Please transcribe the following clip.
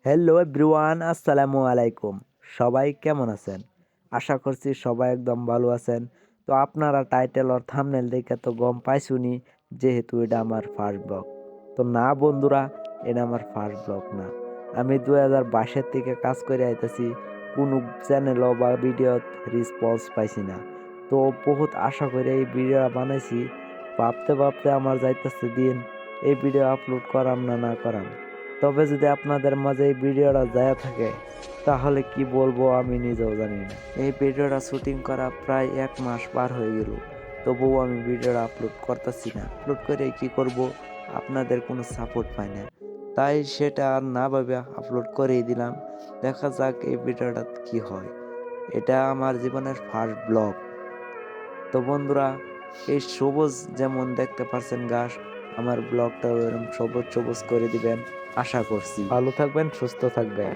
Hello everyone, আসসালামু আলাইকুম। সবাই কেমন আছেন? আশা করছি সবাই একদম ভালো আছেন। তো আপনারা টাইটেল আর থাম্বনেল দেখে তো গম পাইছুনি, যেহেতু এটা আমার ফার্স্ট ব্লগ। তো না বন্ধুরা, এটা আমার ফার্স্ট ব্লগ না। আমি 2022 থেকে কাজ করে আইতেছি, কোনো চ্যানেলও বা ভিডিও রেসপন্স পাইছি না। তো বহুত আশা করে এই ভিডিও বানাইছি। ভাবতে ভাবতে আমার যাইতেছে দিন, এই ভিডিও আপলোড করাম না না করাম। তবে যদি আপনাদের মাঝে এই ভিডিওটা যায় থাকে, তাহলে কি বলবো আমি নিজেও জানি না। এই ভিডিওটা শুটিং করা প্রায় 1 মাস পার হয়ে গেল, তবুও আমি ভিডিওটা আপলোড করতেছি না। আপলোড করে কি করব, আপনাদের কোনো সাপোর্ট পাই না। তাই সেটা আর না ভাবে আপলোড করেই দিলাম। দেখা যাক এই ভিডিওটা কি হয়। এটা আমার জীবনের ফার্স্ট ব্লগ। তো বন্ধুরা, এই সবুজ যেমন দেখতে পারছেন ঘাস, আমার ব্লগটাও এরকম সবুজ সবুজ করে দিবেন আশা করছি। ভালো থাকবেন, সুস্থ থাকবেন।